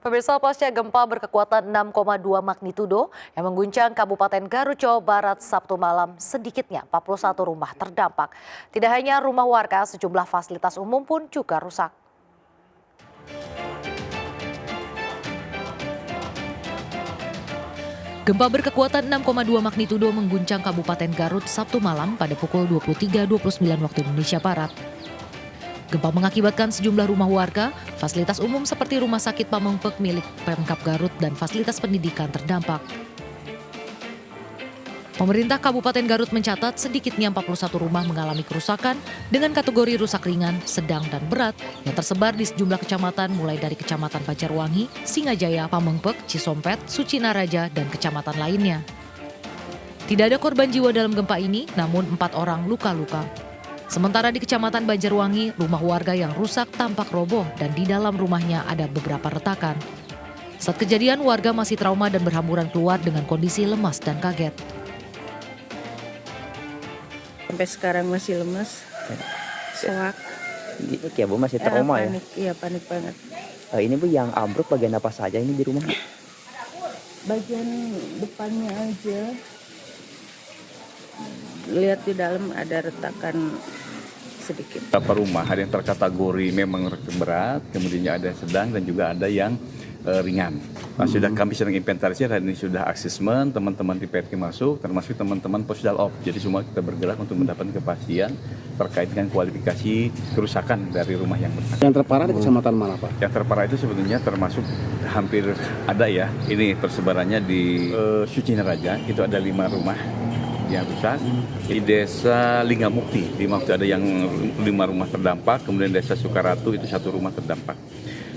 Pemirsa, pasca gempa berkekuatan 6,2 magnitudo yang mengguncang Kabupaten Garut, Jawa Barat Sabtu malam, sedikitnya 41 rumah terdampak. Tidak hanya rumah warga, sejumlah fasilitas umum pun juga rusak. Gempa berkekuatan 6,2 magnitudo mengguncang Kabupaten Garut Sabtu malam pada pukul 23.29 waktu Indonesia Barat. Gempa mengakibatkan sejumlah rumah warga, fasilitas umum seperti rumah sakit Pamengpek milik Pemkab Garut dan fasilitas pendidikan terdampak. Pemerintah Kabupaten Garut mencatat sedikitnya 41 rumah mengalami kerusakan dengan kategori rusak ringan, sedang, dan berat yang tersebar di sejumlah kecamatan mulai dari Kecamatan Pacarwangi, Singajaya, Pamengpek, Cisompet, Sucinaraja, dan kecamatan lainnya. Tidak ada korban jiwa dalam gempa ini, namun 4 orang luka-luka. Sementara di Kecamatan Banjarwangi, rumah warga yang rusak tampak roboh dan di dalam rumahnya ada beberapa retakan. Saat kejadian, warga masih trauma dan berhamburan keluar dengan kondisi lemas dan kaget. Sampai sekarang masih lemas, soak. Ya Bu, masih trauma ya? Panik, iya panik banget. Ini Bu, yang ambruk bagian apa saja ini di rumah? Bagian depannya aja. Lihat di dalam ada retakan sedikit. Beberapa rumah ada yang terkategori memang berat, kemudian ada sedang dan juga ada yang ringan. Sudah kami sedang inventarisir dan ini sudah asesmen, teman-teman di PRK masuk, termasuk teman-teman Posdal Op. Jadi semua kita bergerak untuk mendapatkan kepastian terkait dengan kualifikasi kerusakan dari rumah yang berat. Yang terparah di kecamatan mana Pak? Yang terparah itu sebetulnya termasuk hampir ada ya. Ini persebarannya di Sucinaraja, itu ada 5 rumah yang rusak. Di desa Linggamukti, di waktu ada yang 5 rumah terdampak, kemudian desa Sukaratu itu 1 rumah terdampak.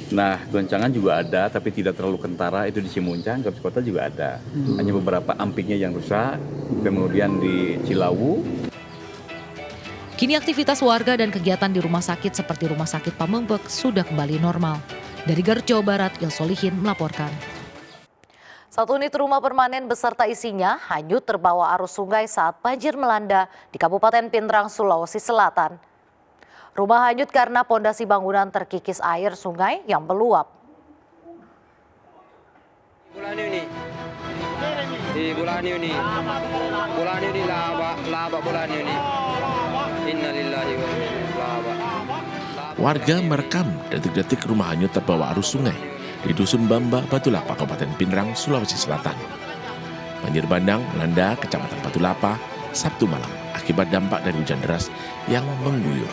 Nah, goncangan juga ada, tapi tidak terlalu kentara, itu di Cimuncang, Garut Kota juga ada. Hanya beberapa ampingnya yang rusak, kemudian di Cilawu. Kini aktivitas warga dan kegiatan di rumah sakit seperti Rumah Sakit Pamengpek sudah kembali normal. Dari Garut, Jawa Barat, Ilsolihin melaporkan. Satu unit rumah permanen beserta isinya hanyut terbawa arus sungai saat banjir melanda di Kabupaten Pindrang, Sulawesi Selatan. Rumah hanyut karena pondasi bangunan terkikis air sungai yang meluap. Bulan ini, di bulan ini laba bulan ini. Innalillahi wa inna ilaihi raji'un. Warga merekam detik-detik rumah hanyut terbawa arus sungai di Dusun Bamba, Batulapa, Kabupaten Pindrang, Sulawesi Selatan. Banjir bandang melanda Kecamatan Batulapa Sabtu malam akibat dampak dari hujan deras yang mengguyur.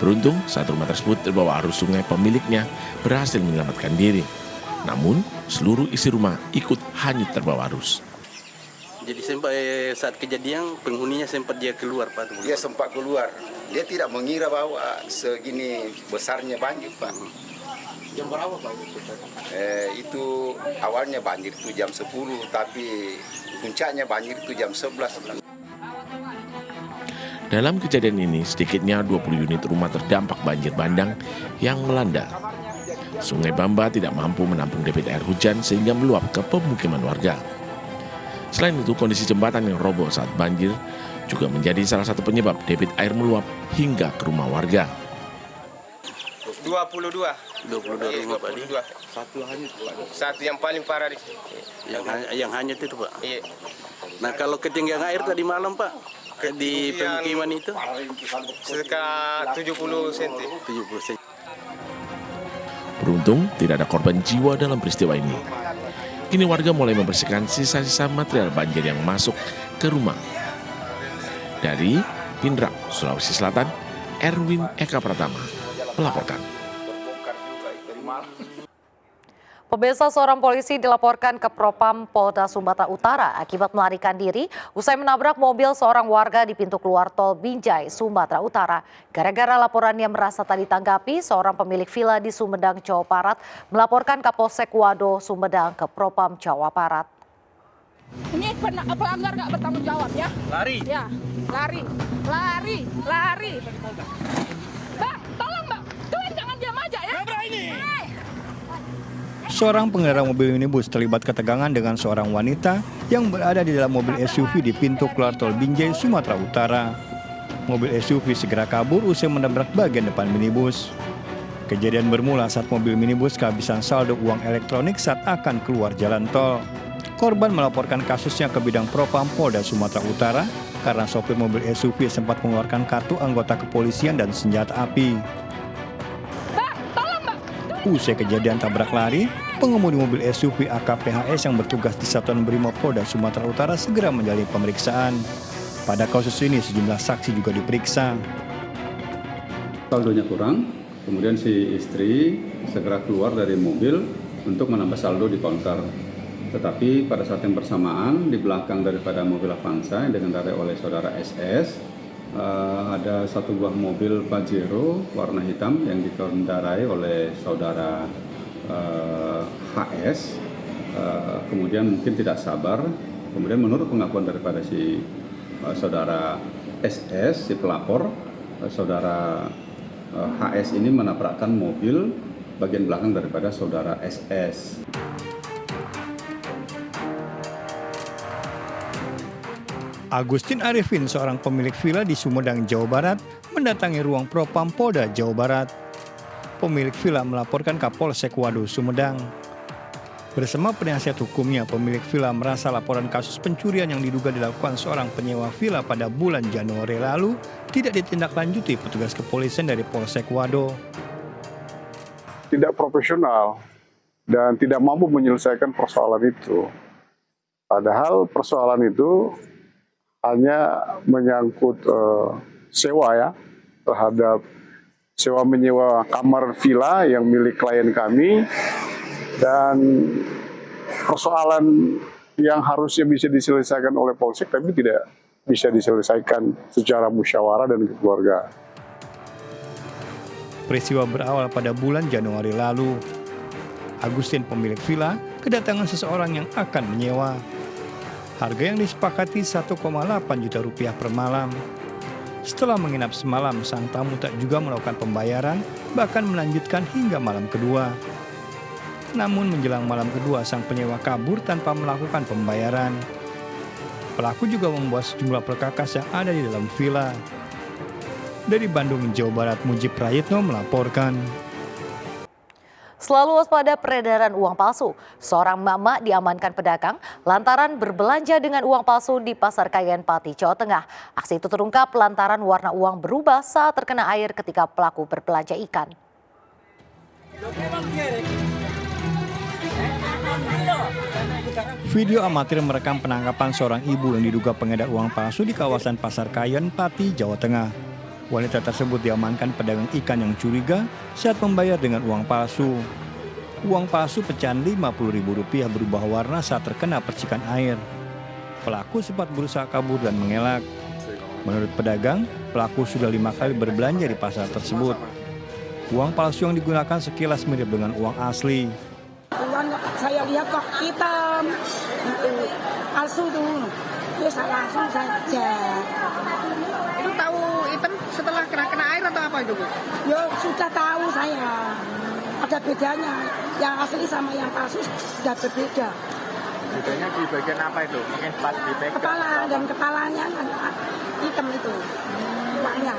Beruntung saat rumah tersebut terbawa arus sungai, pemiliknya berhasil menyelamatkan diri. Namun seluruh isi rumah ikut hanyut terbawa arus. Jadi sampai saat kejadian penghuninya sempat dia keluar Pak. Dia sempat keluar. Dia tidak mengira bahwa segini besarnya banjir Pak. Jam berapa Pak? Itu awalnya banjir itu jam 10, tapi puncaknya banjir itu jam 11. Dalam kejadian ini, sedikitnya 20 unit rumah terdampak banjir bandang yang melanda. Sungai Bamba tidak mampu menampung debit air hujan sehingga meluap ke pemukiman warga. Selain itu, kondisi jembatan yang roboh saat banjir juga menjadi salah satu penyebab debit air meluap hingga ke rumah warga. 22 rumah Pak. 22. Satu hanyut Pak. Satu yang paling parah di Yang hanyut itu Pak. Iya. Nah kalau ketinggian air tadi malam Pak di pemukiman itu Sekitar 70 cm. 70 cm. Beruntung tidak ada korban jiwa dalam peristiwa ini. Kini warga mulai membersihkan sisa-sisa material banjir yang masuk ke rumah. Dari Pindrang, Sulawesi Selatan, Erwin Eka Pratama melaporkan. Pemirsa, seorang polisi dilaporkan ke Propam Polda Sumatera Utara akibat melarikan diri usai menabrak mobil seorang warga di pintu keluar tol Binjai, Sumatera Utara. Gara-gara laporannya merasa tak ditanggapi, seorang pemilik villa di Sumedang, Jawa Barat melaporkan Kapolsek Wado, Sumedang ke Propam Jawa Barat. Ini pelanggar nggak bertanggung jawab ya? Lari. Ya, lari. Mbak, tolong Mbak, tuan jangan diam aja ya. Seorang pengendara mobil minibus terlibat ketegangan dengan seorang wanita yang berada di dalam mobil SUV di pintu keluar tol Binjai, Sumatera Utara. Mobil SUV segera kabur usai menabrak bagian depan minibus. Kejadian bermula saat mobil minibus kehabisan saldo uang elektronik saat akan keluar jalan tol. Korban melaporkan kasusnya ke bidang Propam Polda Sumatera Utara karena sopir mobil SUV sempat mengeluarkan kartu anggota kepolisian dan senjata api. Mbak, tolong mbak. Usai kejadian tabrak lari, pengemudi mobil SUV AKPHS yang bertugas di Satuan Brimob Polda Sumatera Utara segera menjalani pemeriksaan. Pada kasus ini sejumlah saksi juga diperiksa. Saldonya kurang, kemudian si istri segera keluar dari mobil untuk menambah saldo di konter. Tetapi pada saat yang bersamaan di belakang daripada mobil Avanza yang dikendarai oleh saudara SS, ada satu buah mobil Pajero warna hitam yang dikendarai oleh saudara HS. Kemudian mungkin tidak sabar, kemudian menurut pengakuan daripada si saudara SS, si pelapor, saudara HS ini menabrakkan mobil bagian belakang daripada saudara SS. Agustin Arifin, seorang pemilik villa di Sumedang, Jawa Barat, mendatangi ruang Propam Polda Jawa Barat. Pemilik villa melaporkan Kapolsek Waduh, Sumedang. Bersama penasihat hukumnya, pemilik villa merasa laporan kasus pencurian yang diduga dilakukan seorang penyewa villa pada bulan Januari lalu tidak ditindaklanjuti petugas kepolisian dari Polsek Waduh. Tidak profesional dan tidak mampu menyelesaikan persoalan itu. Padahal persoalan itu hanya menyangkut sewa ya, terhadap sewa menyewa kamar villa yang milik klien kami, dan persoalan yang harusnya bisa diselesaikan oleh Polsek tapi tidak bisa diselesaikan secara musyawarah dan keluarga. Peristiwa berawal pada bulan Januari lalu. Agustin, pemilik villa, kedatangan seseorang yang akan menyewa. Harga yang disepakati 1,8 juta rupiah per malam. Setelah menginap semalam, sang tamu tak juga melakukan pembayaran, bahkan melanjutkan hingga malam kedua. Namun menjelang malam kedua, sang penyewa kabur tanpa melakukan pembayaran. Pelaku juga membawa sejumlah perkakas yang ada di dalam villa. Dari Bandung, Jawa Barat, Mujib Prayitno melaporkan. Selalu waspada peredaran uang palsu. Seorang emak-emak diamankan pedagang lantaran berbelanja dengan uang palsu di Pasar Kayen Pati, Jawa Tengah. Aksi itu terungkap lantaran warna uang berubah saat terkena air ketika pelaku berbelanja ikan. Video amatir merekam penangkapan seorang ibu yang diduga pengedar uang palsu di kawasan Pasar Kayen Pati, Jawa Tengah. Wanita tersebut diamankan pedagang ikan yang curiga saat membayar dengan uang palsu. Uang palsu pecahan Rp50.000 berubah warna saat terkena percikan air. Pelaku sempat berusaha kabur dan mengelak. Menurut pedagang, pelaku sudah 5 kali berbelanja di pasar tersebut. Uang palsu yang digunakan sekilas mirip dengan uang asli. Uang saya lihat kok hitam, palsu tuh. Terus langsung saya cek. Itu tahu hitam setelah kena air atau apa itu, Bu? Ya sudah tahu saya. Ada bedanya. Yang asli sama yang palsu sudah berbeda. Bedanya di bagian apa itu? Mungkin pas dipegang. Kepala dan kepalanya kan hitam itu. Uangnya.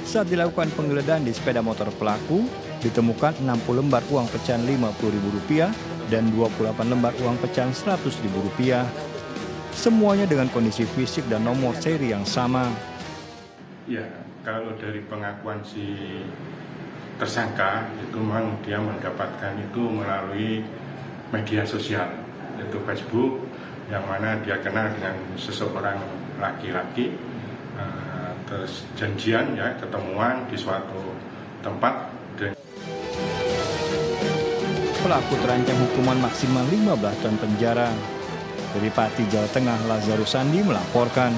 Saat dilakukan penggeledahan di sepeda motor pelaku, ditemukan 60 lembar uang pecahan Rp50.000 dan 28 lembar uang pecahan Rp100.000. Semuanya dengan kondisi fisik dan nomor seri yang sama. Ya, kalau dari pengakuan si tersangka itu memang dia mendapatkan itu melalui media sosial, yaitu Facebook, yang mana dia kenal dengan seseorang laki-laki, terus janjian ya ketemuan di suatu tempat. Pelaku terancam hukuman maksimal 15 tahun penjara. Dari Pati, Jawa Tengah, Lazarus Sandi melaporkan.